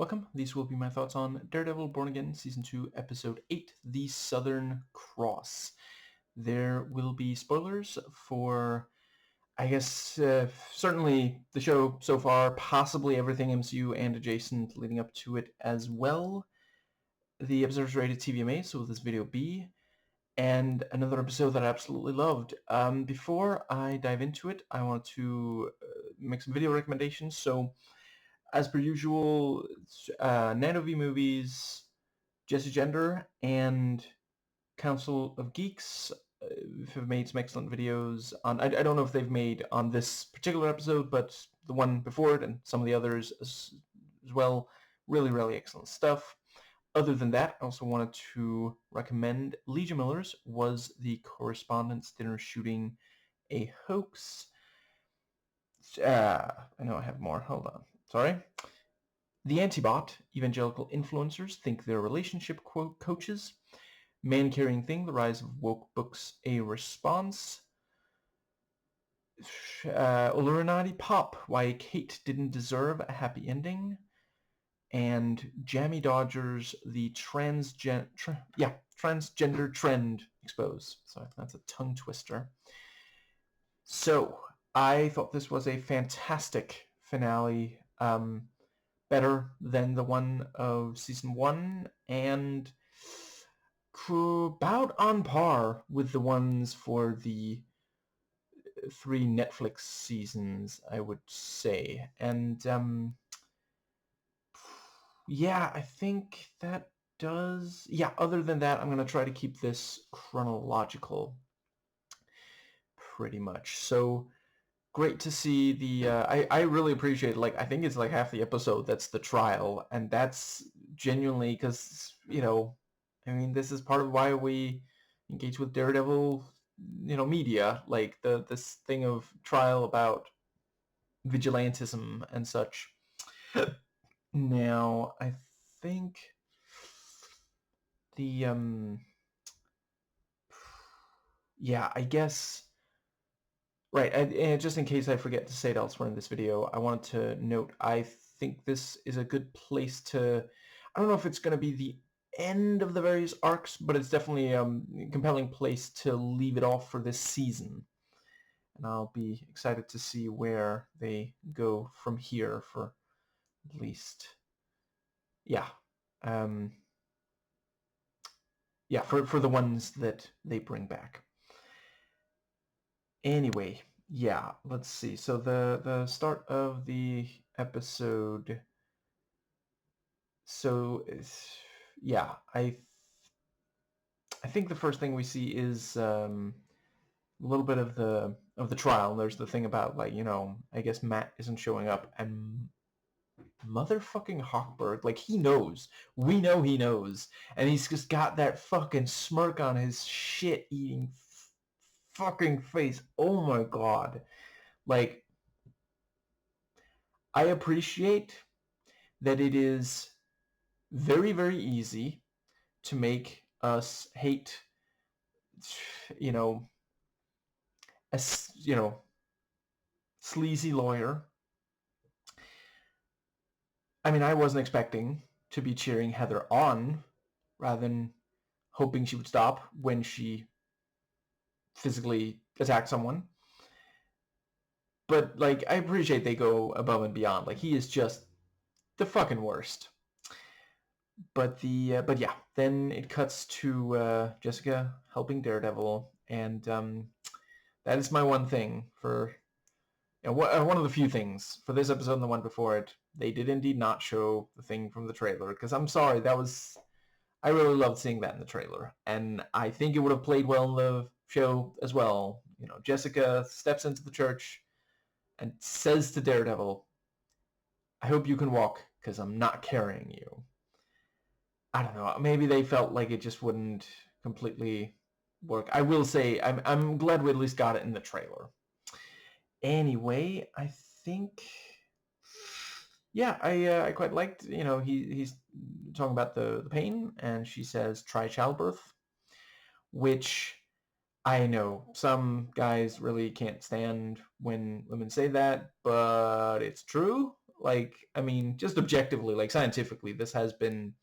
Welcome. These will be my thoughts on Daredevil Born Again Season 2, Episode 8, The Southern Cross. There will be spoilers for, I guess, certainly the show so far, possibly everything MCU and adjacent leading up to it as well. The episode is rated TVMA, so will this video be? And another episode that I absolutely loved. Before I dive into it, I want to make some video recommendations. So, as per usual, Nano V Movies, Jesse Gender, and Council of Geeks have made some excellent videos on. I don't know if they've made on this particular episode, but the one before it and some of the others as well. Really, really excellent stuff. Other than that, I also wanted to recommend Legion Miller's Was the Correspondence Dinner Shooting a Hoax? I know I have more. Hold on. Sorry. The Antibot, evangelical influencers think they're relationship coaches. Man-Carrying Thing, the rise of woke books, a response. Illuminati Pop, why Kate didn't deserve a happy ending. And Jammy Dodgers, the transgender trend exposed. Sorry, that's a tongue twister. So, I thought this was a fantastic finale. Better than the one of Season 1, and about on par with the ones for the 3 Netflix seasons, I would say. And yeah, I think that does... Yeah, other than that, I'm going to try to keep this chronological pretty much. So, great to see the... I really appreciate, like, I think it's like half the episode that's the trial, and that's genuinely because, I mean, this is part of why we engage with Daredevil, media, like this thing of trial about vigilantism and such. Now, I think the, yeah, I guess... Right, and just in case I forget to say it elsewhere in this video, I wanted to note, I think this is a good place to... I don't know if it's going to be the end of the various arcs, but it's definitely a compelling place to leave it off for this season. And I'll be excited to see where they go from here for at least... Yeah. Yeah, for the ones that they bring back. Anyway, yeah, let's see. So the start of the episode. So yeah, I think the first thing we see is a little bit of the trial. There's the thing about, like, I guess Matt isn't showing up, and motherfucking Hawkberg, like, he knows. We know he knows, and he's just got that fucking smirk on his shit-eating fucking face. Oh my god. Like, I appreciate that it is very, very easy to make us hate, a sleazy lawyer. I mean, I wasn't expecting to be cheering Heather on rather than hoping she would stop when she physically attacked someone. But, like, I appreciate they go above and beyond. Like, he is just the fucking worst. But yeah, then it cuts to Jessica helping Daredevil, and that is my one thing for... one of the few things for this episode and the one before it. They did indeed not show the thing from the trailer, because I'm sorry, I really loved seeing that in the trailer, and I think it would have played well in the show as well. Jessica steps into the church and says to Daredevil, "I hope you can walk, because I'm not carrying you." I don't know, maybe they felt like it just wouldn't completely work. I will say, I'm glad we at least got it in the trailer. Anyway, I think, yeah, I quite liked, he's talking about the pain, and she says, "Try childbirth," which I know some guys really can't stand when women say that, but it's true. Like, I mean, just objectively, like scientifically, this has been,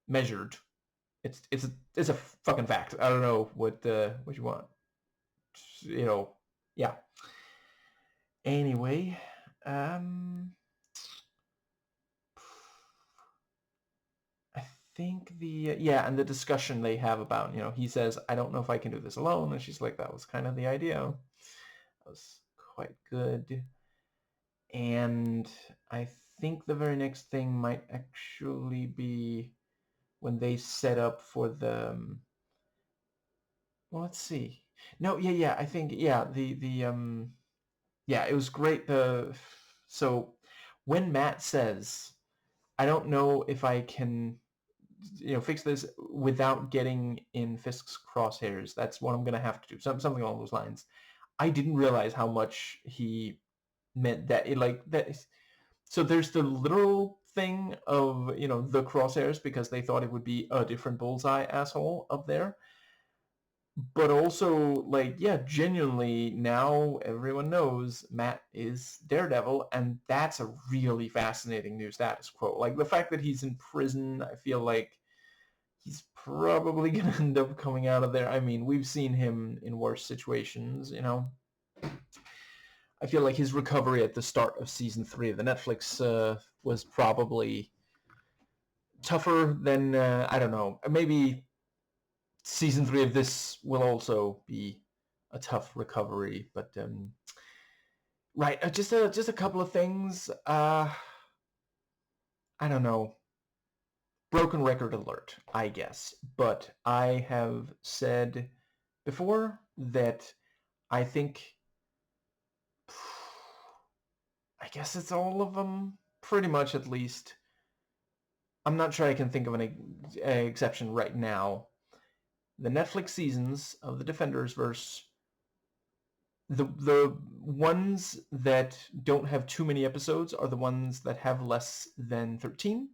measured. It's a fucking fact. I don't know what you want. Yeah. Anyway, I think and the discussion they have about, he says, I don't know if I can do this alone, and she's like, that was kind of the idea. That was quite good. And I think the very next thing might actually be when they set up for the well, let's see. No, I think it was great. So when Matt says, I don't know if I can fix this without getting in Fisk's crosshairs, that's what I'm gonna have to do. Something along those lines. I didn't realize how much he meant that. So there's the literal thing of, the crosshairs, because they thought it would be a different bullseye asshole up there. But also, genuinely, now everyone knows Matt is Daredevil, and that's a really fascinating new status quo. Like, the fact that he's in prison, I feel like he's probably going to end up coming out of there. I mean, we've seen him in worse situations, I feel like his recovery at the start of season 3 of the Netflix was probably tougher than, I don't know, maybe season 3 of this will also be a tough recovery, but right, just a couple of things. I don't know. Broken record alert, I guess, but I have said before that I think, I guess it's all of them, pretty much at least. I'm not sure I can think of an exception right now. The Netflix seasons of the Defendersverse, the ones that don't have too many episodes are the ones that have less than 13.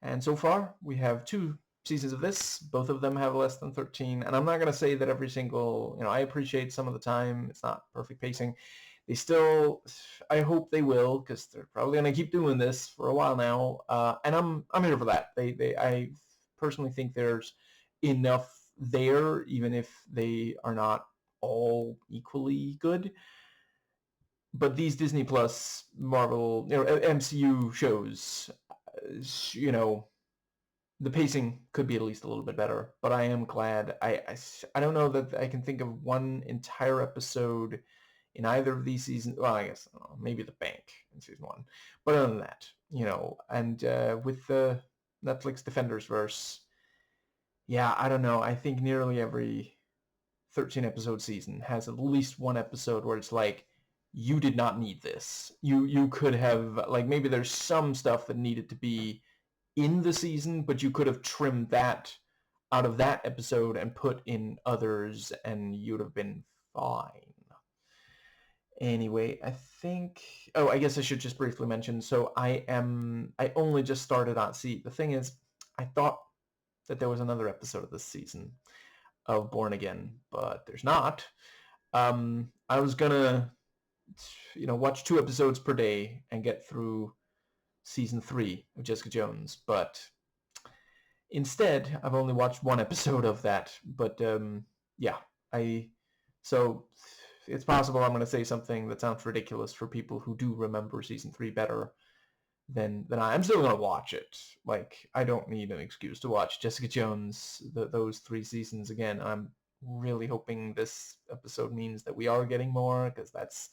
And so far, we have 2 seasons of this. Both of them have less than 13. And I'm not going to say that every single, I appreciate some of the time. It's not perfect pacing. They still, I hope they will, because they're probably going to keep doing this for a while now. And I'm here for that. I personally think there's enough there, even if they are not all equally good. But these Disney Plus, Marvel, MCU shows, the pacing could be at least a little bit better. But I am glad. I don't know that I can think of one entire episode in either of these seasons. Well, I guess maybe the bank in season 1. But other than that, and with the Netflix Defendersverse, I don't know. I think nearly every 13 episode season has at least one episode where it's like, you did not need this. You could have, like, maybe there's some stuff that needed to be in the season, but you could have trimmed that out of that episode and put in others, and you'd have been fine. Anyway, I think... Oh, I guess I should just briefly mention, so I only just started on... See, the thing is, I thought that there was another episode of this season of Born Again, but there's not. I was gonna, watch 2 episodes per day and get through season 3 of Jessica Jones, but instead I've only watched 1 episode of that. But so it's possible I'm going to say something that sounds ridiculous for people who do remember season 3 better than I'm still going to watch it. Like, I don't need an excuse to watch Jessica Jones, those 3 seasons again. I'm really hoping this episode means that we are getting more, because that's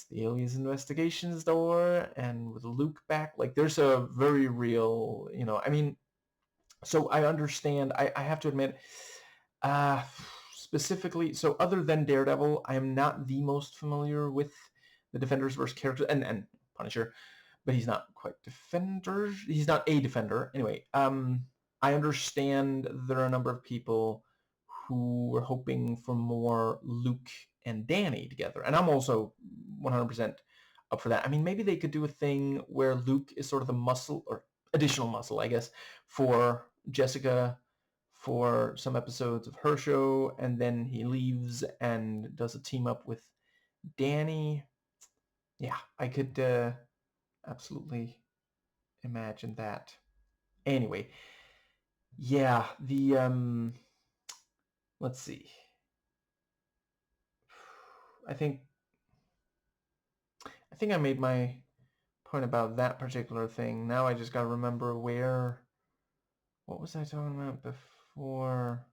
the Aliens Investigations door, and with Luke back, like, there's a very real, I mean, so I understand, I have to admit, specifically, so other than Daredevil, I am not the most familiar with the Defendersverse character, and Punisher, but he's not quite Defender. He's not a Defender. Anyway, I understand there are a number of people who were hoping for more Luke and Danny together, and I'm also 100% up for that. I mean, maybe they could do a thing where Luke is sort of the muscle, or additional muscle, I guess, for Jessica for some episodes of her show, and then he leaves and does a team up with Danny. yeah, I could absolutely imagine that. Anyway, yeah, the let's see. I think I made my point about that particular thing. Now I just got to remember what was I talking about before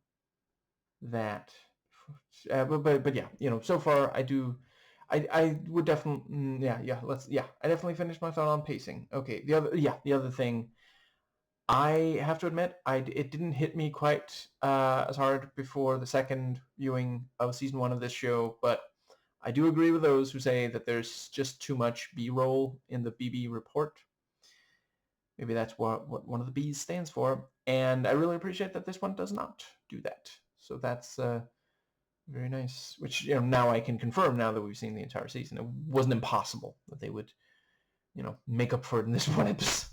that? But yeah, so far I would definitely I definitely finished my thought on pacing. Okay, the other thing, I have to admit it didn't hit me quite as hard before the second viewing of season 1 of this show, but I do agree with those who say that there's just too much B-roll in the BB report. Maybe that's what one of the B's stands for, and I really appreciate that this one does not do that. So that's very nice. Which now I can confirm, now that we've seen the entire season, it wasn't impossible that they would make up for it in this one episode.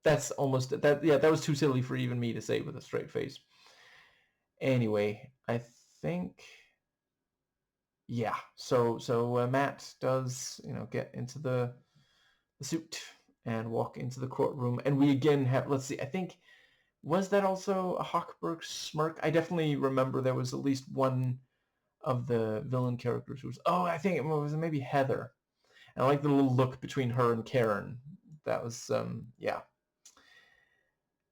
That's almost that. Yeah, that was too silly for even me to say with a straight face. Anyway, I think yeah. So Matt does get into the suit and walk into the courtroom, and we again have, let's see, I think, was that also a Hochberg smirk? I definitely remember there was at least one of the villain characters who was, I think it was maybe Heather. And I like the little look between her and Karen. That was yeah.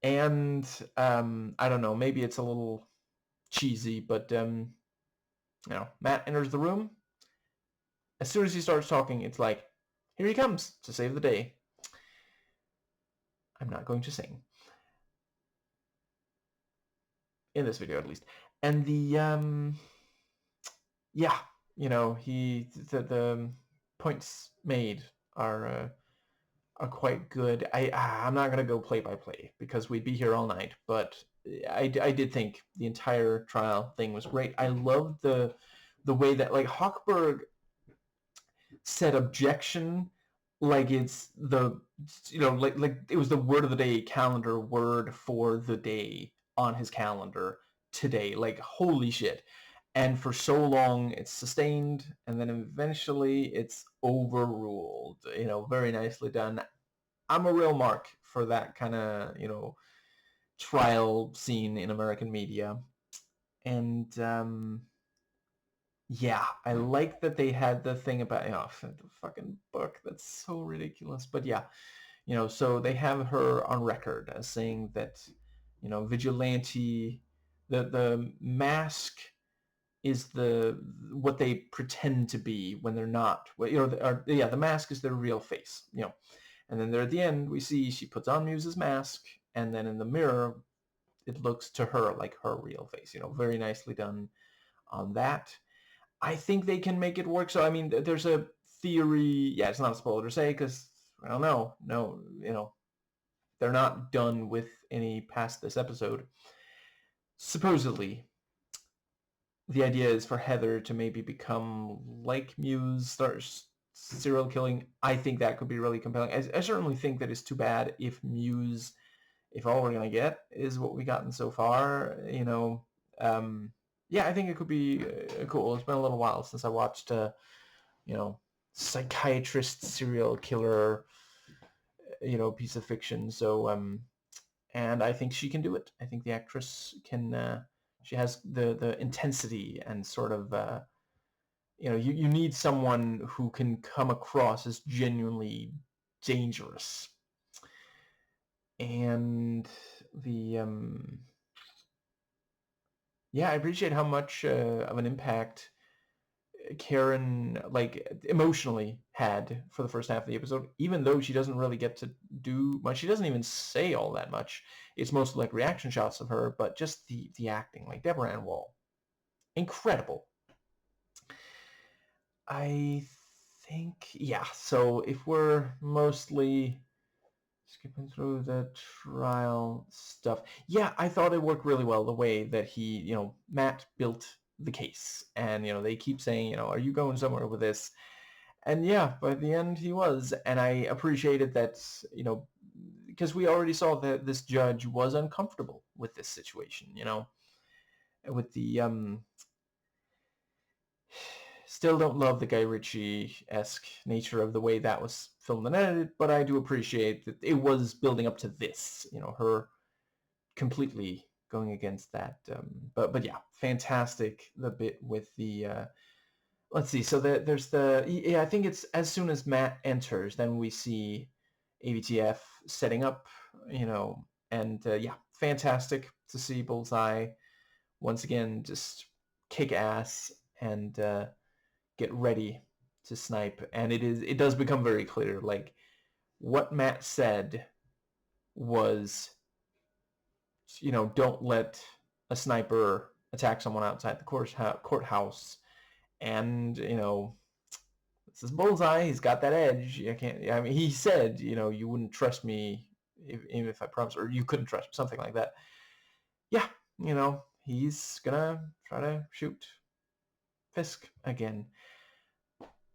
And I don't know, maybe it's a little cheesy, but Matt enters the room. As soon as he starts talking, it's like, here he comes to save the day. I'm not going to sing. In this video, at least. And the yeah, the points made are quite good. I'm not gonna go play by play because we'd be here all night, but I did think the entire trial thing was great. I loved the way that, like, Hochberg said objection like it's the like it was the word of the day calendar word for the day on his calendar today. Like, holy shit. And for so long it's sustained, and then eventually it's overruled. Very nicely done. I'm a real mark for that kind of trial scene in American media. And yeah, I like that they had the thing about the fucking book. That's so ridiculous. But yeah, so they have her on record as saying that vigilante, the mask is what they pretend to be when they're not. The mask is their real face. And then there at the end, we see she puts on Muse's mask, and then in the mirror, it looks to her like her real face. Very nicely done on that. I think they can make it work. So, I mean, there's a theory. Yeah, it's not a spoiler to say because I don't know. No, they're not done with any past this episode. Supposedly, the idea is for Heather to maybe become like Muse, start serial killing. I think that could be really compelling. I certainly think that it's too bad if all we're going to get is what we've gotten so far. Yeah, I think it could be cool. It's been a little while since I watched psychiatrist serial killer piece of fiction. So and I think she can do it. I think the actress can. She has the intensity and sort of you need someone who can come across as genuinely dangerous. And the yeah, I appreciate how much of an impact Karen, like, emotionally had for the first half of the episode, even though she doesn't really get to do much. She doesn't even say all that much. It's mostly like reaction shots of her, but just the acting, like Deborah Ann Wall, incredible. I think, yeah, so if we're mostly skipping through the trial stuff, yeah, I thought it worked really well the way that he, Matt built the case, and they keep saying, are you going somewhere with this? And yeah, by the end he was, and I appreciated that, because we already saw that this judge was uncomfortable with this situation, with the Still don't love the Guy Ritchie-esque nature of the way that was filmed and edited, but I do appreciate that it was building up to this, her completely going against that. But yeah, fantastic, the bit with the, let's see, so there's yeah, I think it's as soon as Matt enters, then we see AVTF setting up, and yeah, fantastic to see Bullseye once again just kick ass and get ready to snipe. And it does become very clear, like, what Matt said was, don't let a sniper attack someone outside the courthouse. And, this is Bullseye. He's got that edge. I mean, he said, you wouldn't trust me if I promised, or you couldn't trust me, something like that. Yeah, he's gonna try to shoot Fisk again.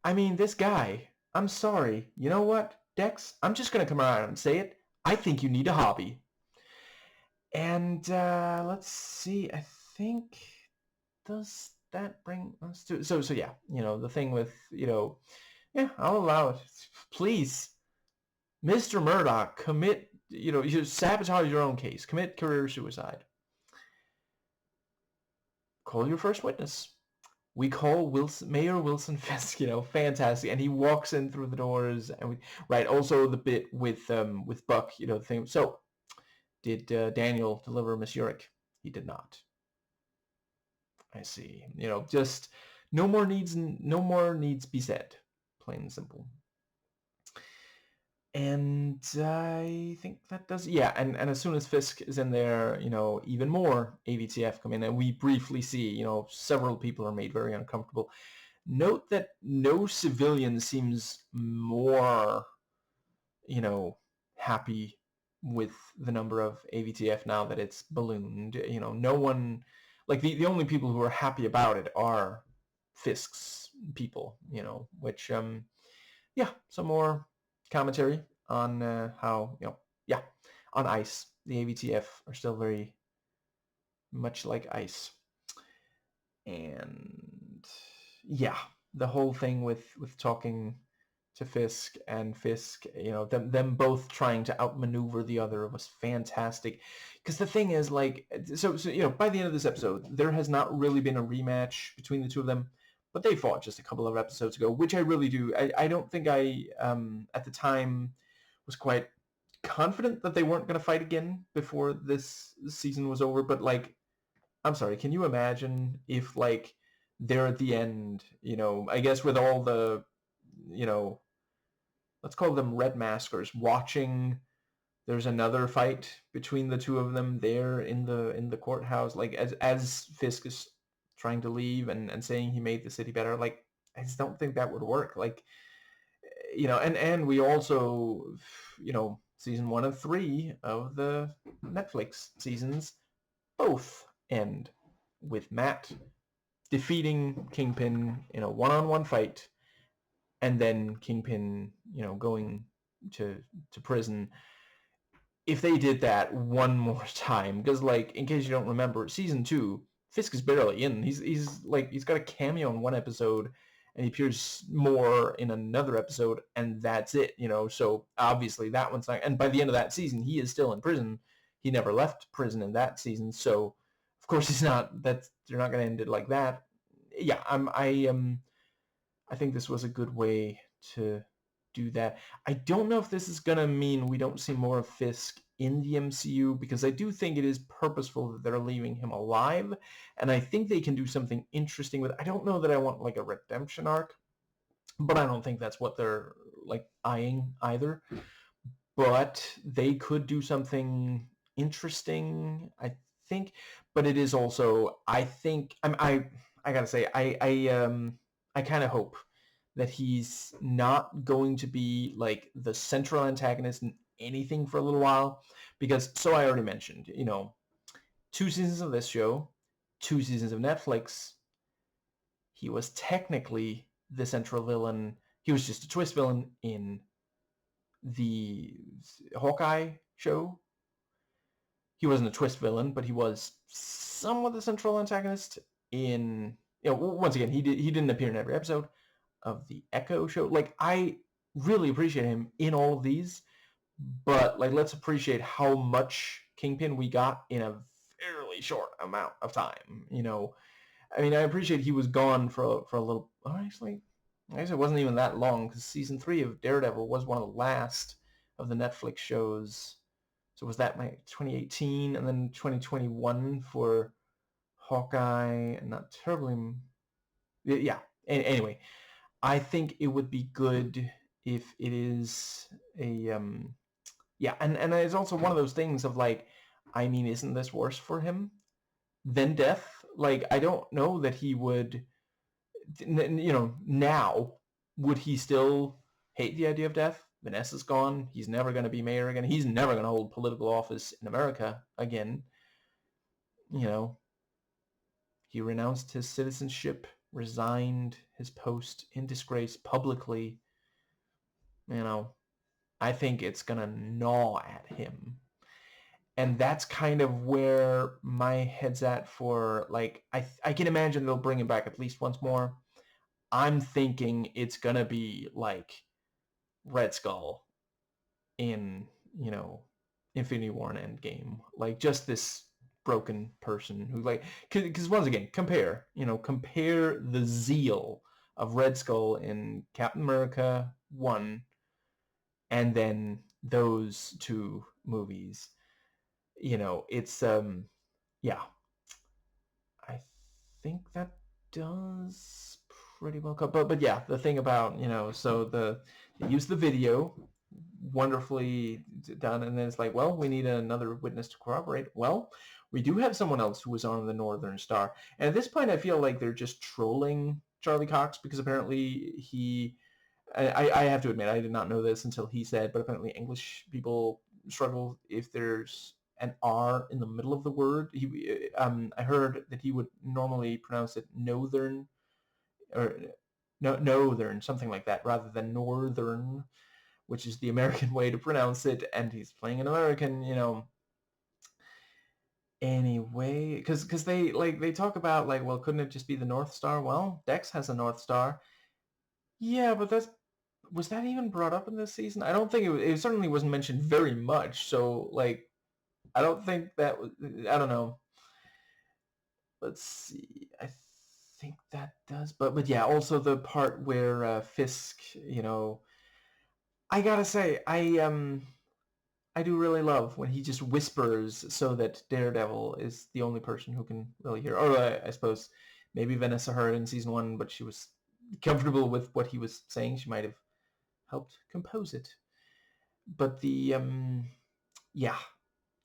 I mean, this guy, I'm sorry. You know what, Dex? I'm just going to come around and say it. I think you need a hobby. And let's see. I think, does that bring us to... So yeah, the thing with, yeah, I'll allow it. Please, Mr. Murdoch, commit, you sabotage your own case. Commit career suicide. Call your first witness. We call Mayor Wilson Fisk, fantastic, and he walks in through the doors, and right. Also, the bit with Buck, the thing. So, did Daniel deliver Miss Urich? He did not. I see. Just no more needs be said. Plain and simple. And I think that does, yeah. And as soon as Fisk is in there, even more AVTF come in, and we briefly see, several people are made very uncomfortable. Note that no civilian seems more, happy with the number of AVTF now that it's ballooned. No one, like the only people who are happy about it are Fisk's people, which, yeah, some more commentary on how, yeah, on ice. The AVTF are still very much like ice. And yeah, the whole thing with talking to Fisk and Fisk, them both trying to outmaneuver the other was fantastic. Because the thing is, like, so by the end of this episode, there has not really been a rematch between the two of them, but they fought just a couple of episodes ago, which I really do. I don't think I, at the time, was quite confident that they weren't going to fight again before this season was over. But, like, I'm sorry, can you imagine if, like, they're at the end, I guess with all the, let's call them red maskers, watching there's another fight between the two of them there in the courthouse, like as Fisk is trying to leave and saying he made the city better. Like, I just don't think that would work. Like, and we also, season 1 of 3 of the Netflix seasons both end with Matt defeating Kingpin in a one-on-one fight, and then Kingpin, going to prison. If they did that one more time, because, like, in case you don't remember, season 2, Fisk is barely in. He's got a cameo in one episode, and he appears more in another episode, and that's it. So obviously that one's not. And by the end of that season, he is still in prison. He never left prison in that season, so of course he's not. That they're not going to end it like that. Yeah, I think this was a good way to do that. I don't know if this is going to mean we don't see more of Fisk in the MCU, because I do think it is purposeful that they're leaving him alive, and I think they can do something interesting with it. I don't know that I want, like, a redemption arc, but I don't think that's what they're, like, eyeing either. But they could do something interesting, I think. But it is also, I think, I gotta say, I kind of hope that he's not going to be, like, the central antagonist in anything for a little while, because, so I already mentioned, 2 seasons of this show, 2 seasons of Netflix, he was technically the central villain. He was just a twist villain in the Hawkeye show. He wasn't a twist villain, but he was somewhat the central antagonist in you know, once again, he didn't appear in every episode of the Echo show. Like, I really appreciate him in all of these, but like, let's appreciate how much Kingpin we got in a fairly short amount of time. You know, I mean, I appreciate he was gone for a little. Oh, actually, I guess it wasn't even that long, because season 3 of Daredevil was one of the last of the Netflix shows. So was that like 2018, and then 2021 for Hawkeye, and not terribly. Yeah. Anyway, I think it would be good if it is a yeah, and it's also one of those things of like, I mean, isn't this worse for him than death? Like, I don't know that he would, you know, now, would he still hate the idea of death? Vanessa's gone. He's never going to be mayor again. He's never going to hold political office in America again. You know, he renounced his citizenship, resigned his post in disgrace publicly. You know, I think it's going to gnaw at him. And that's kind of where my head's at for, like, I can imagine they'll bring him back at least once more. I'm thinking it's going to be like Red Skull in, you know, Infinity War and Endgame. Like, just this broken person who, like, because once again, compare the zeal of Red Skull in Captain America 1 and then those two movies. You know, it's yeah, I think that does pretty well cover. But yeah, the thing about, you know, so they use the video, wonderfully done, and then it's like, well, we need another witness to corroborate. Well, we do have someone else who was on the Northern Star, and at this point, I feel like they're just trolling Charlie Cox, because apparently he. I have to admit, I did not know this until he said, but apparently English people struggle if there's an R in the middle of the word. I heard that he would normally pronounce it northern, or no, northern, somethsomething like that, rather than northern, which is the American way to pronounce it, and he's playing an American, you know. Anyway, because they talk about, like, well, couldn't it just be the North Star? Well, Dex has a North Star. Yeah, but was that even brought up in this season? I don't think it certainly wasn't mentioned very much. So, like, I don't think that was, I don't know. Let's see. I think that does, but yeah, also the part where Fisk, you know, I gotta say, I do really love when he just whispers so that Daredevil is the only person who can really hear. Or I suppose maybe Vanessa heard in season 1, but she was comfortable with what he was saying. She might have helped compose it. But yeah,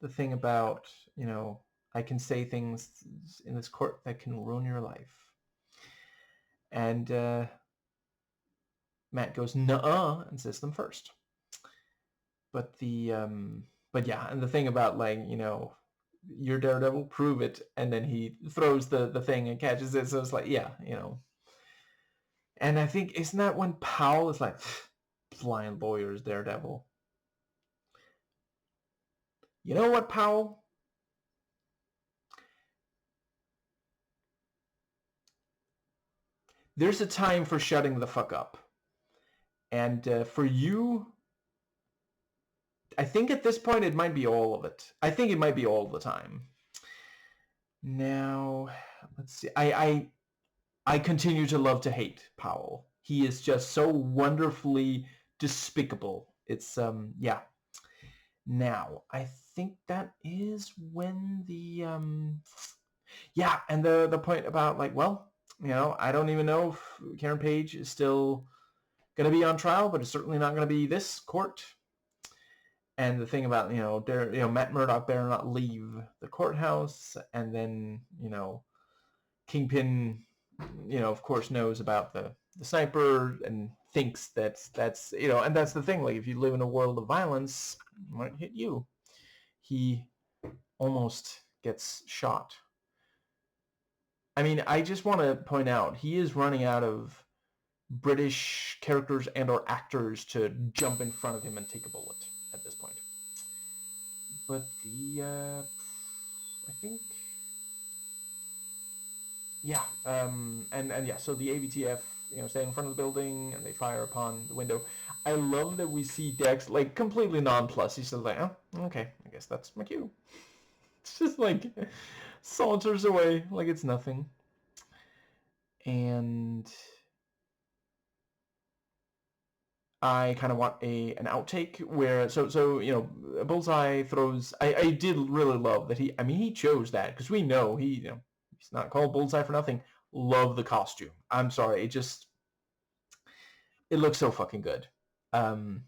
the thing about, you know, I can say things in this court that can ruin your life. And Matt goes, nuh-uh, and says them first. But but yeah, and the thing about, like, you know, you're Daredevil, prove it, and then he throws the thing and catches it, so it's like, yeah, you know. And I think, isn't that when Powell is like, blind lawyers, Daredevil. You know what, Powell? There's a time for shutting the fuck up. And for you, I think at this point it might be all of it. I think it might be all the time. Now, let's see. I continue to love to hate Powell. He is just so wonderfully despicable. It's yeah. Now, I think that is when the yeah, and the point about, like, well, you know, I don't even know if Karen Page is still going to be on trial, but it's certainly not going to be this court. And the thing about, you know, Matt Murdock better not leave the courthouse, and then, you know, Kingpin, you know, of course knows about the sniper and thinks that's, you know, and that's the thing, like, if you live in a world of violence, it might hit you. He almost gets shot. I mean, I just want to point out, he is running out of British characters and or actors to jump in front of him and take a bullet at this point. But the I think yeah, and yeah, so the AVTF, stay in front of the building and they fire upon the window. I love that we see Dex like completely nonplussed. He's just like, oh, okay, I guess that's my cue. It's just like saunters away like it's nothing. And I kind of want an outtake where Bullseye throws. I did really love that he chose that because we know he's not called Bullseye for nothing. Love the costume. I'm sorry, it looks so fucking good. Um,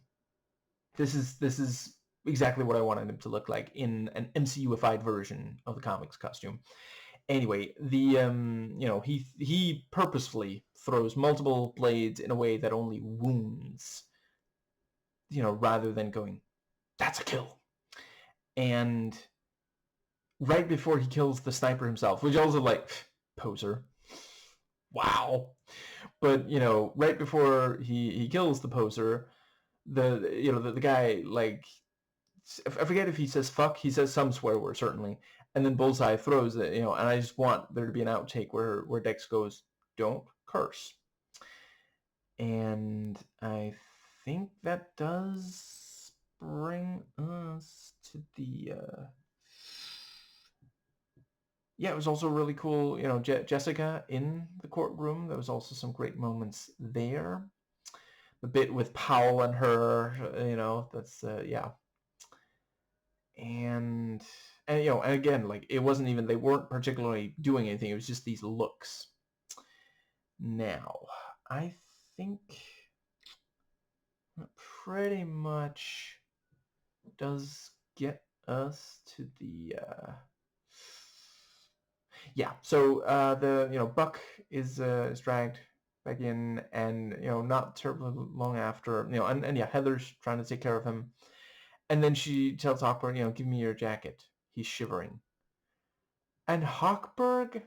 this is exactly what I wanted him to look like in an MCU-ified version of the comics costume. Anyway, he purposefully throws multiple blades in a way that only wounds, rather than going, that's a kill. And right before he kills the sniper himself, which also like poser. Wow. But right before he kills the poser, the guy, like, I forget if he says fuck, he says some swear word certainly, and then Bullseye throws it, and I just want there to be an outtake where Dex goes, don't curse. And I think that does bring us to the yeah, it was also really cool, Jessica in the courtroom. There was also some great moments there. The bit with Powell and her, that's yeah. And again, like, it wasn't even, they weren't particularly doing anything. It was just these looks. Now, I think that pretty much does get us to the yeah. So the Buck is dragged back in, and not terribly long after, and yeah, Heather's trying to take care of him, and then she tells Hawkberg, give me your jacket. He's shivering, and Hawkberg,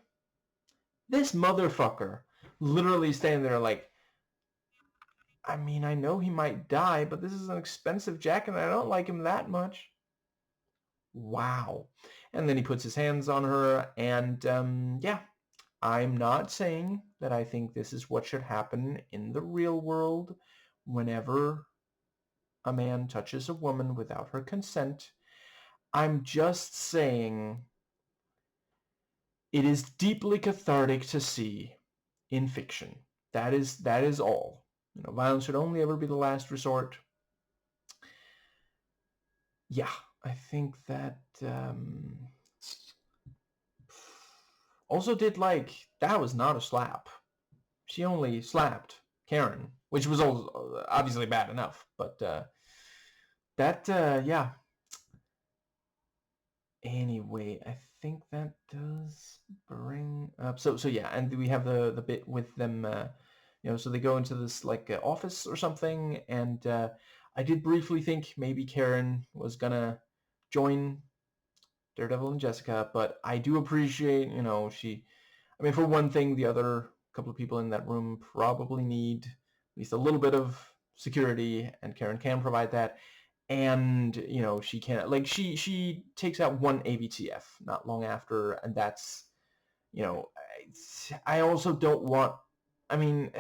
this motherfucker, literally standing there like, I mean, I know he might die, but this is an expensive jacket, and I don't like him that much. Wow. And then he puts his hands on her, and yeah, I'm not saying that I think this is what should happen in the real world whenever a man touches a woman without her consent. I'm just saying it is deeply cathartic to see in fiction. That is all. Violence should only ever be the last resort. Yeah, I think that also did, like, that was not a slap. She only slapped Karen, which was also obviously bad enough, but yeah. Anyway, I think that does bring up, so yeah, and we have the bit with them, so they go into this, like, office or something, and I did briefly think maybe Karen was gonna join Daredevil and Jessica, but I do appreciate, I mean, for one thing, the other couple of people in that room probably need at least a little bit of security, and Karen can provide that. And she can, like, she takes out one AVTF not long after, and that's, I also don't want, I mean,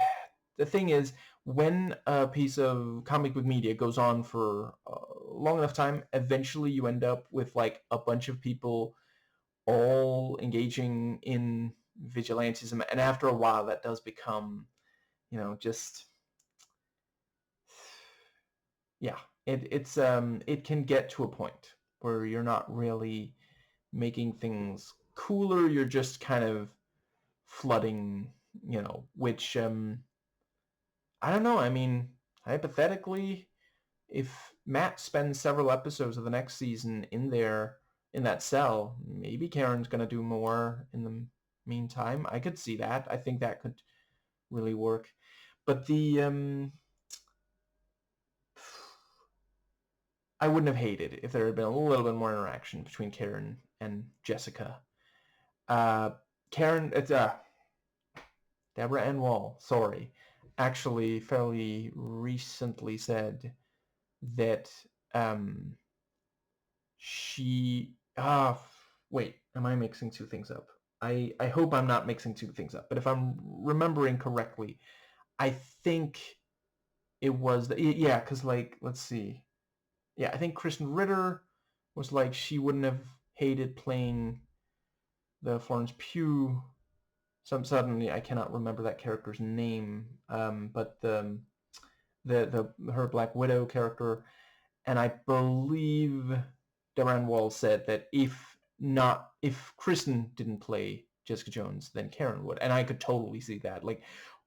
the thing is, when a piece of comic book media goes on for a long enough time, eventually you end up with, like, a bunch of people all engaging in vigilantism, and after a while that does become, just, yeah, it can get to a point where you're not really making things cooler, you're just kind of flooding, which I don't know. I mean, hypothetically, if Matt spends several episodes of the next season in that cell, maybe Karen's going to do more in the meantime. I could see that. I think that could really work. But I wouldn't have hated if there had been a little bit more interaction between Karen and Jessica. Uh, Karen, it's Deborah Ann Wall, sorry, actually fairly recently said that she wait, am I mixing two things up? I hope I'm not mixing two things up, but if I'm remembering correctly, I think it was yeah, because like let's see, yeah, I think Kristen Ritter was like she wouldn't have hated playing the Florence Pugh. Suddenly I cannot remember that character's name, but the her Black Widow character, and I believe Darren Wall said that if Kristen didn't play Jessica Jones, then Karen would, and I could totally see that. Like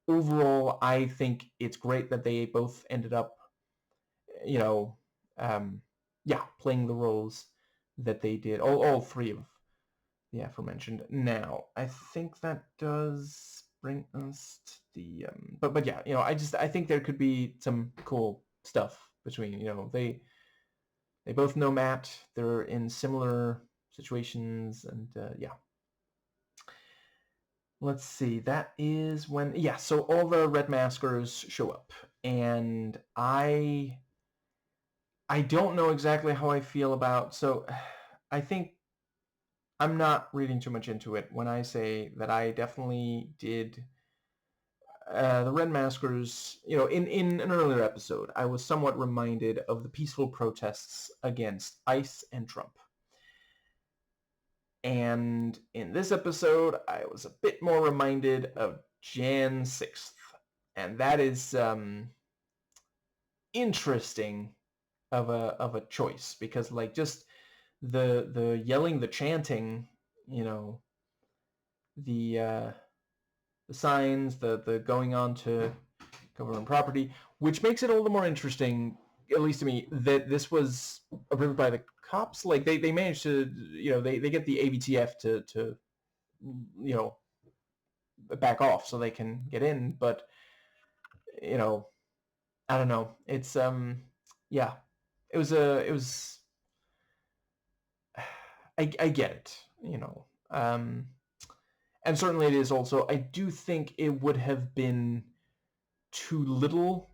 overall, I think it's great that they both ended up, you know, um, yeah, playing the roles that they did. All three of the aforementioned. Now, I think that does bring us to the but yeah, I think there could be some cool stuff between, they both know Matt. They're in similar situations, and yeah. Let's see. That is when, yeah. So all the Red Maskers show up, and I don't know exactly how I feel about. So I think I'm not reading too much into it when I say that I definitely did. The Red Maskers, in an earlier episode, I was somewhat reminded of the peaceful protests against ICE and Trump. And in this episode, I was a bit more reminded of Jan 6th. And that is interesting of a choice, because like just the yelling, the chanting, the signs, the going on to government property, which makes it all the more interesting, at least to me, that this was approved by the cops. Like they managed to, they get the ABTF to back off so they can get in, but I don't know. It's yeah, it was I get it, and certainly it is also. I do think it would have been too little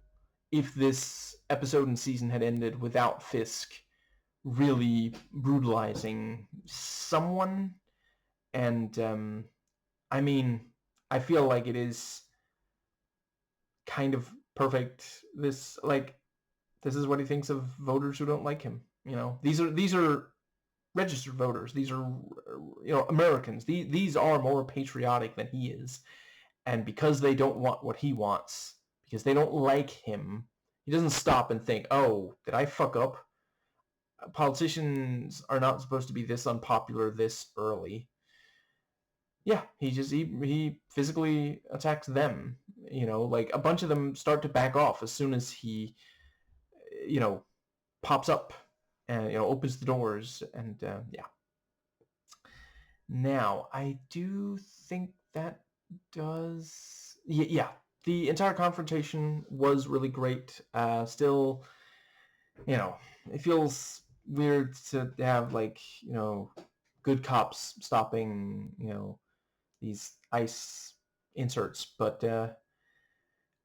if this episode and season had ended without Fisk really brutalizing someone. And I mean, I feel like it is kind of perfect. This is what he thinks of voters who don't like him. These are registered voters. These are Americans. These are more patriotic than he is, and because they don't want what he wants, because they don't like him, he doesn't stop and think, "Oh, did I fuck up? Politicians are not supposed to be this unpopular this early." Yeah, he physically attacks them. Like a bunch of them start to back off as soon as he, you know, pops up and opens the doors, and yeah. Now I do think that does yeah. The entire confrontation was really great. Still, it feels weird to have like good cops stopping these ICE inserts, but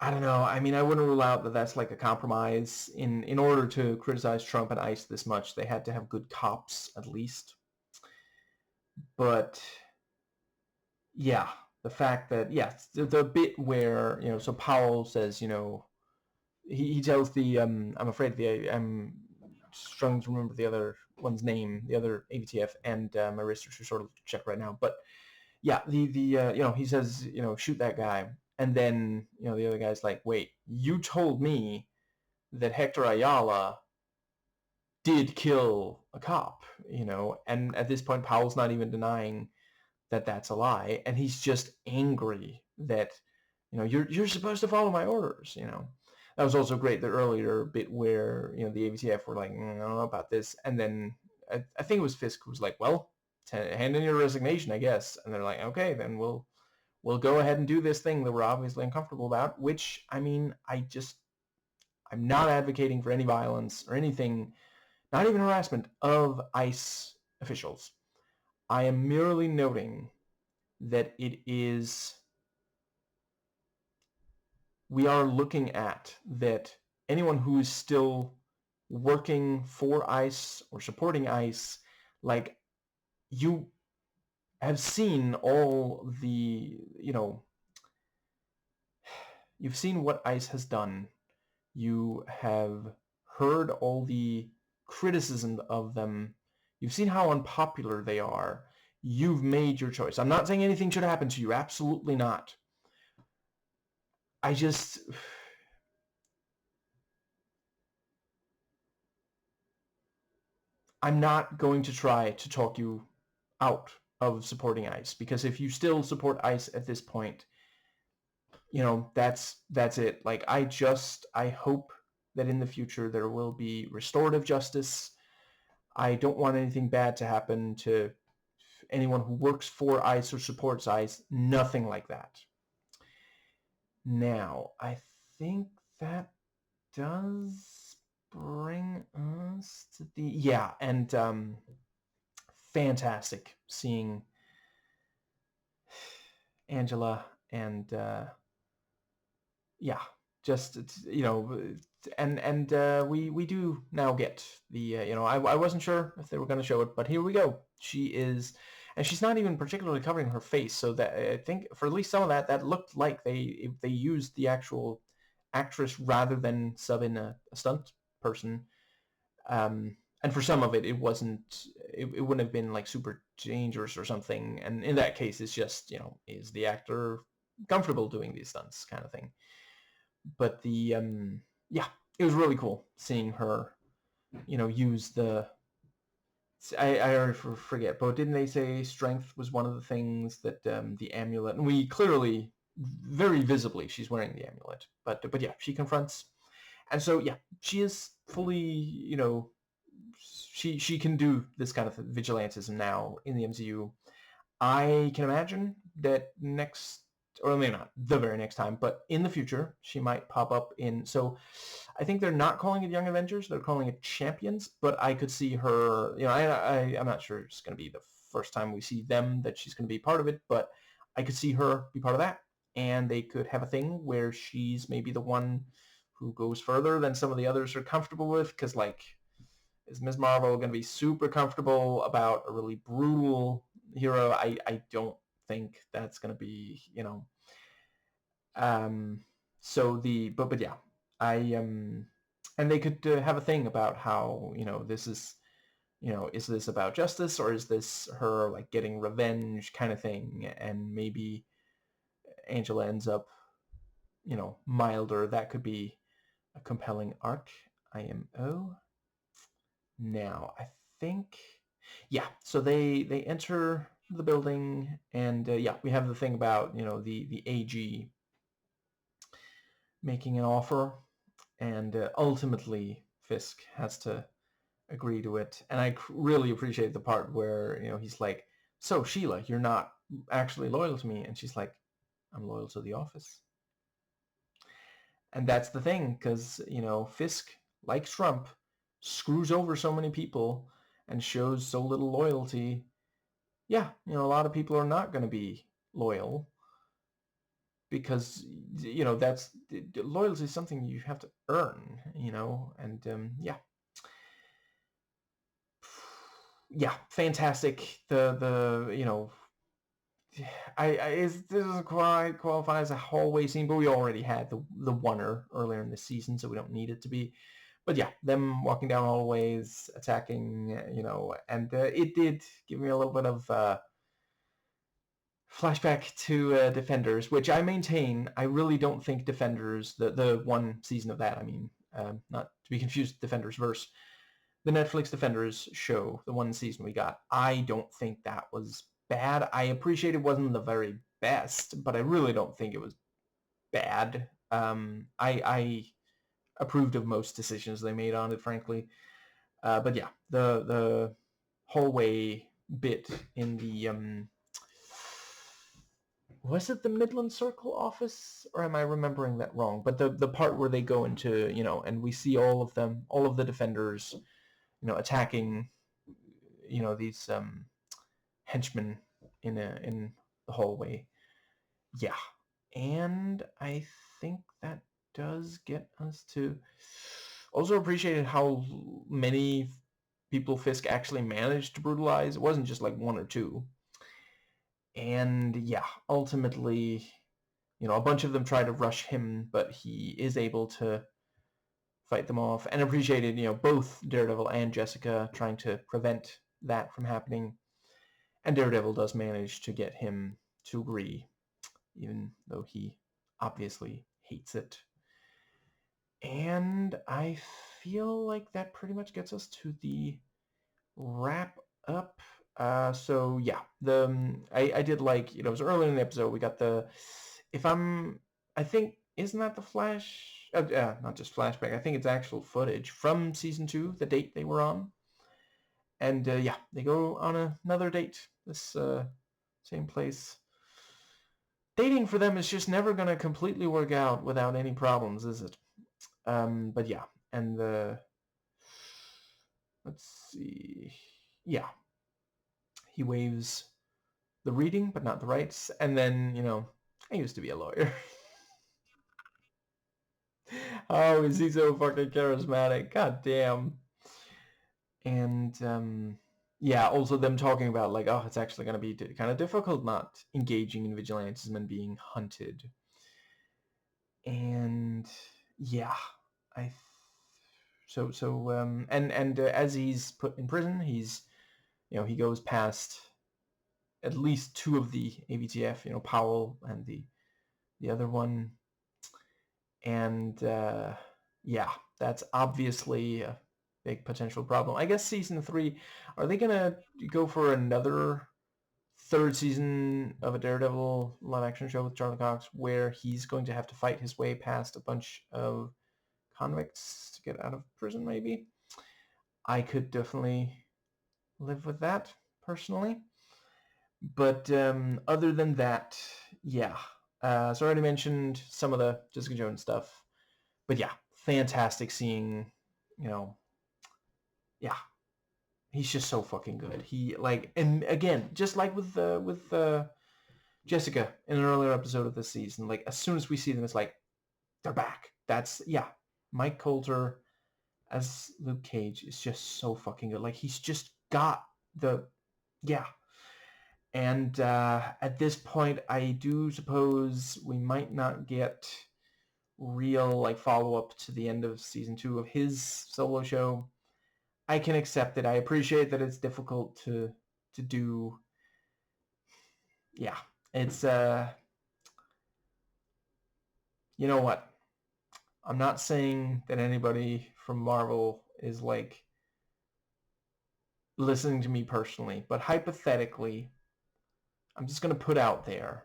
I don't know. I mean, I wouldn't rule out that that's like a compromise. In order to criticize Trump and ICE this much, they had to have good cops at least. But yeah, the fact that the bit where so Powell says he tells the I'm afraid I'm struggling to remember the other one's name, the other ABTF, and my wrist are sort of checked right now, but yeah, the he says shoot that guy, and then the other guy's like, wait, you told me that Hector Ayala did kill a cop, and at this point Powell's not even denying that that's a lie, and he's just angry that you're supposed to follow my orders. That was also great, the earlier bit where the ABTF were like, I don't know about this, and then I think it was Fisk who was like, well, hand in your resignation, I guess. And they're like, okay, then we'll go ahead and do this thing that we're obviously uncomfortable about, which, I mean, I'm not advocating for any violence or anything, not even harassment of ICE officials. I am merely noting that we are looking at that anyone who is still working for ICE or supporting ICE, like, you have seen all the, you've seen what ice has done. You have heard all the criticism of them. You've seen how unpopular they are. You've made your choice. I'm not saying anything should happen to you. Absolutely not. I just... I'm not going to try to talk you out of supporting ICE, because if you still support ICE at this point, that's it. Like, I hope that in the future there will be restorative justice. I don't want anything bad to happen to anyone who works for ICE or supports ICE. Nothing like that. Now, I think that does bring us to the... Yeah, and fantastic seeing Angela and yeah, just and we do now get the I wasn't sure if they were going to show it, but here we go. She is, and she's not even particularly covering her face, so that I think for at least some of that looked like they used the actual actress rather than sub in a stunt person. And for some of it, it wasn't. It wouldn't have been like super dangerous or something. And in that case, it's just is the actor comfortable doing these stunts kind of thing. But the yeah, it was really cool seeing her, use the... I already forget, but didn't they say strength was one of the things that the amulet? And we clearly, very visibly, she's wearing the amulet. But yeah, she confronts, and so yeah, she is fully, she can do this kind of vigilantism now in the MCU. I can imagine that next, or maybe not the very next time, but in the future, she might pop up in... So I think they're not calling it Young Avengers, they're calling it Champions, but I could see her, I'm not sure it's going to be the first time we see them, that she's going to be part of it, but I could see her be part of that, and they could have a thing where she's maybe the one who goes further than some of the others are comfortable with, because, like, is Ms. Marvel going to be super comfortable about a really brutal hero? I don't think that's going to be, so but yeah, I and they could have a thing about how, this is, is this about justice, or is this her like getting revenge kind of thing, and maybe Angela ends up, milder. That could be a compelling arc. IMO. Now, I think, yeah, so they enter the building, and yeah, we have the thing about, the AG making an offer, and ultimately Fisk has to agree to it. And I really appreciate the part where, he's like, so Sheila, you're not actually loyal to me, and she's like, I'm loyal to the office. And that's the thing, because, Fisk, like Trump, screws over so many people and shows so little loyalty. Yeah, a lot of people are not going to be loyal, because, that's... loyalty is something you have to earn, and yeah, fantastic. This doesn't quite qualify as a hallway scene, but we already had the oneer earlier in the season, so we don't need it to be. But yeah, them walking down hallways, attacking, and it did give me a little bit of flashback to Defenders, which I maintain, I really don't think Defenders, the one season of that, I mean, not to be confused with Defenders verse, the Netflix Defenders show, the one season we got, I don't think that was bad. I appreciate it wasn't the very best, but I really don't think it was bad. I approved of most decisions they made on it, frankly. But yeah, the hallway bit in the was it the Midland Circle office, or am I remembering that wrong? But the part where they go into, and we see all of them, all of the Defenders, attacking, these henchmen in the hallway. Yeah, and I think that does get us to... Also appreciated how many people Fisk actually managed to brutalize. It wasn't just like one or two. And yeah, ultimately, a bunch of them try to rush him, but he is able to fight them off, and appreciated, both Daredevil and Jessica trying to prevent that from happening. And Daredevil does manage to get him to agree, even though he obviously hates it. And I feel like that pretty much gets us to the wrap up. So yeah, I did like, it was early in the episode. We got I think, isn't that the flash? Not just flashback. I think it's actual footage from season 2, the date they were on. And yeah, they go on another date. This same place. Dating for them is just never gonna completely work out without any problems, is it? But yeah, and let's see. Yeah, he waves the reading, but not the rights. And then, I used to be a lawyer. Oh, is he so fucking charismatic? God damn. And yeah, also them talking about like, oh, it's actually going to be kind of difficult not engaging in vigilantism and being hunted. And yeah, I and as he's put in prison, he's he goes past at least 2 of the AVTF, Powell and the other one. And yeah, that's obviously a big potential problem. I guess season 3, are they gonna go for another 3rd season of a Daredevil live action show with Charlie Cox, where he's going to have to fight his way past a bunch of convicts to get out of prison? Maybe I could definitely live with that personally. But other than that, yeah. So I already mentioned some of the Jessica Jones stuff. But yeah, fantastic seeing, yeah, he's just so fucking good. He and again, just like with Jessica in an earlier episode of this season, like as soon as we see them, it's like they're back. That's Mike Coulter as Luke Cage is just so fucking good. Like he's just got the And at this point, I do suppose we might not get real follow-up to the end of season 2 of his solo show. I can accept it. I appreciate that it's difficult to do. Yeah, it's you know what? I'm not saying that anybody from Marvel is listening to me personally, but hypothetically, I'm just going to put out there,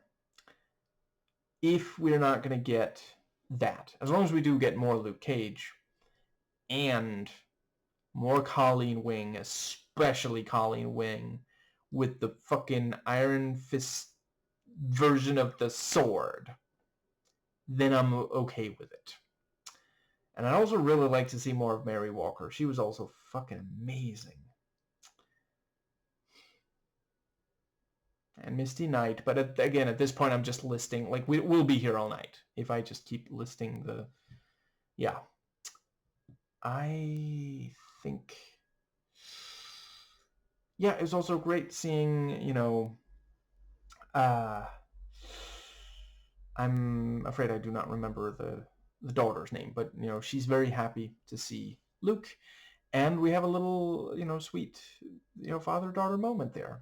if we're not going to get that, as long as we do get more Luke Cage and more Colleen Wing, especially Colleen Wing, with the fucking Iron Fist version of the sword, then I'm okay with it. And I'd also really like to see more of Mary Walker. She was also fucking amazing. And Misty Knight, but again, at this point, I'm just listing, we'll be here all night if I just keep listing yeah. I think, yeah, it was also great seeing, I'm afraid I do not remember the daughter's name, but, she's very happy to see Luke. And we have a little, sweet, father-daughter moment there.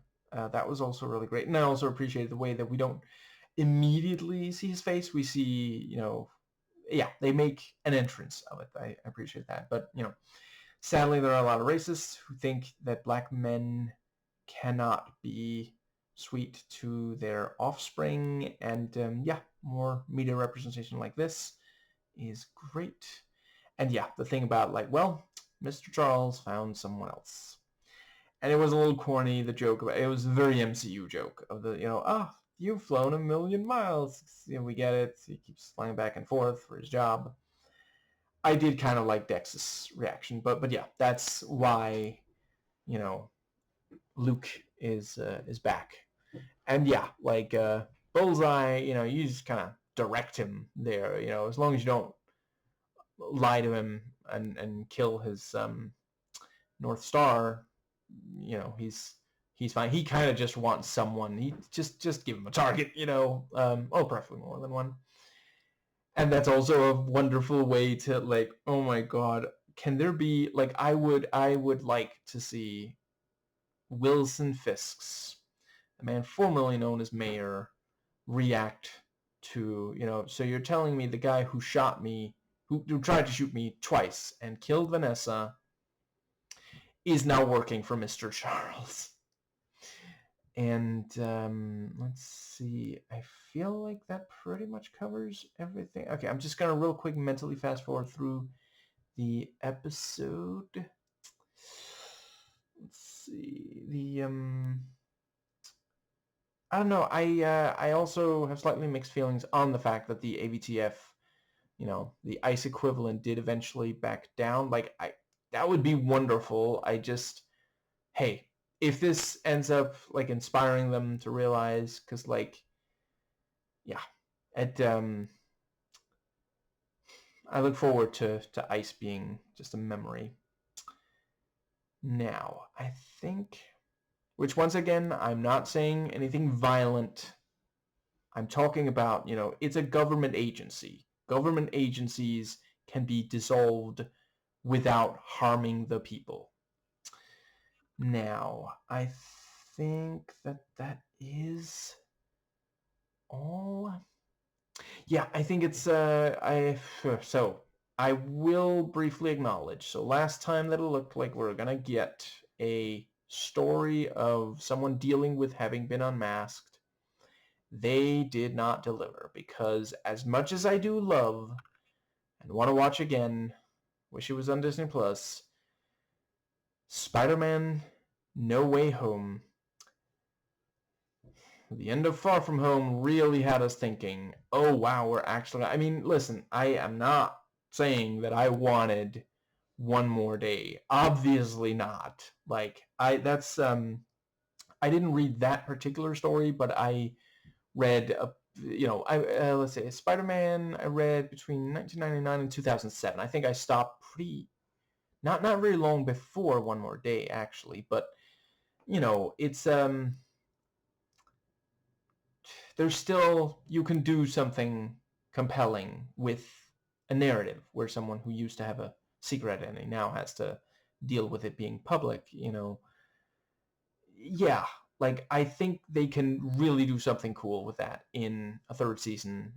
That was also really great. And I also appreciated the way that we don't immediately see his face. We see, yeah, they make an entrance of it. I appreciate that. But, sadly, there are a lot of racists who think that black men cannot be sweet to their offspring. And, yeah, more media representation like this is great. And, yeah, the thing about, well, Mr. Charles found someone else. And it was a little corny, the joke about it. Was a very MCU joke of the, you've flown 1,000,000 miles. We get it. He keeps flying back and forth for his job. I did kind of like Dex's reaction, but yeah, that's why, Luke is back. And yeah, Bullseye, you just kind of direct him there, as long as you don't lie to him and kill his North Star, he's he's fine. He kind of just wants someone. He just give him a target, preferably more than one. And that's also a wonderful way to like, oh my god, can there be like I would like to see Wilson Fisks, the man formerly known as Mayor, react to, so you're telling me the guy who shot me, who tried to shoot me twice and killed Vanessa, is now working for Mr. Charles. And let's see, I feel like that pretty much covers everything. Okay, I'm just going to real quick mentally fast forward through the episode. Let's see, I don't know, I also have slightly mixed feelings on the fact that the AVTF, the ICE equivalent did eventually back down. Like, that would be wonderful. Hey, if this ends up like inspiring them to realize, because like, yeah, I look forward to ICE being just a memory. Now, I think, which once again, I'm not saying anything violent. I'm talking about, it's a government agency. Government agencies can be dissolved without harming the people. Now, I think that is all. Yeah, I think it's so I will briefly acknowledge. So last time that it looked like we're gonna get a story of someone dealing with having been unmasked. They did not deliver, because as much as I do love and want to watch again, wish it was on Disney Plus, Spider-Man No Way Home, the end of Far From Home really had us thinking, oh wow, we're actually, I mean, listen, I am not saying that I wanted one more day. Obviously not. Like, I didn't read that particular story, but I read, let's say Spider-Man, I read between 1999 and 2007. I think I stopped not very long before One More Day, actually, but, it's, there's still, you can do something compelling with a narrative where someone who used to have a secret identity now has to deal with it being public, Yeah, like, I think they can really do something cool with that in a third season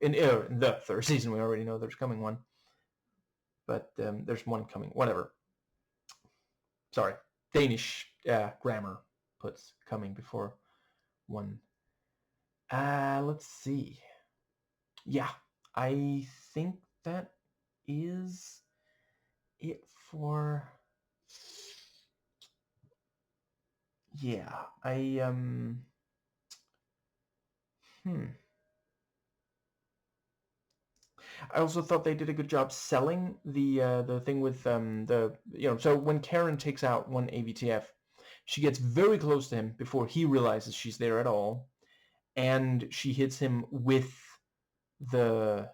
in the third season. We already know there's coming one, but there's one coming, whatever. Sorry, Danish grammar puts coming before one. Let's see. Yeah, I think that is it for... Yeah, I also thought they did a good job selling the thing with so when Karen takes out one AVTF, she gets very close to him before he realizes she's there at all, and she hits him with the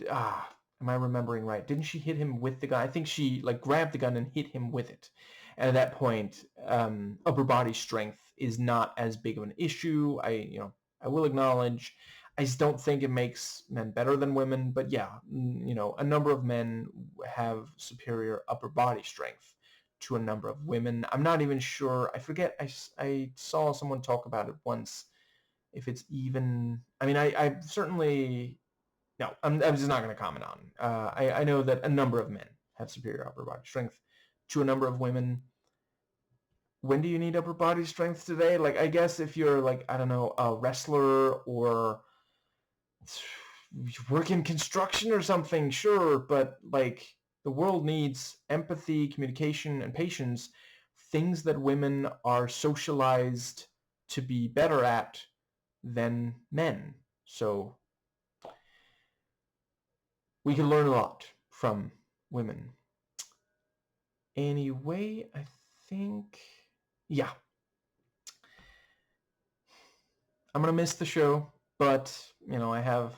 am I remembering right? Didn't she hit him with the gun? I think she like grabbed the gun and hit him with it. And at that point, upper body strength is not as big of an issue. I will acknowledge, I just don't think it makes men better than women. But yeah, a number of men have superior upper body strength to a number of women. I'm not even sure. I forget. I saw someone talk about it once. If it's even, I mean, I certainly, no, I'm just not going to comment on. I know that a number of men have superior upper body strength to a number of women. When do you need upper body strength today? Like, I guess if you're like, I don't know, a wrestler or you work in construction or something, sure, but like the world needs empathy, communication, and patience, things that women are socialized to be better at than men. So we can learn a lot from women. Anyway, I think, yeah. I'm going to miss the show, but, I have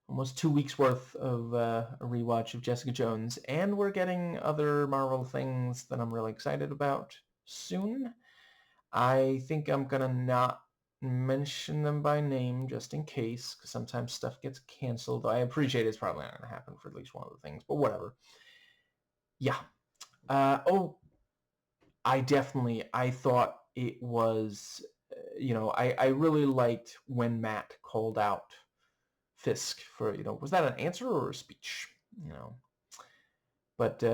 almost 2 weeks worth of a rewatch of Jessica Jones, and we're getting other Marvel things that I'm really excited about soon. I think I'm gonna not mention them by name just in case, because sometimes stuff gets canceled. I appreciate it's probably not gonna happen for at least one of the things, but whatever. Yeah. Oh, I thought it was, I really liked when Matt called out Fisk for, was that an answer or a speech? But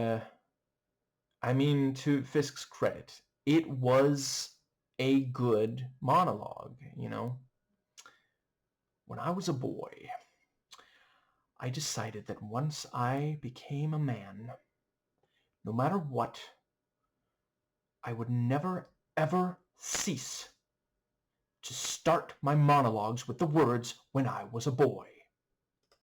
I mean, to Fisk's credit, it was a good monologue. When I was a boy, I decided that once I became a man, no matter what, I would never, ever cease to start my monologues with the words, when I was a boy.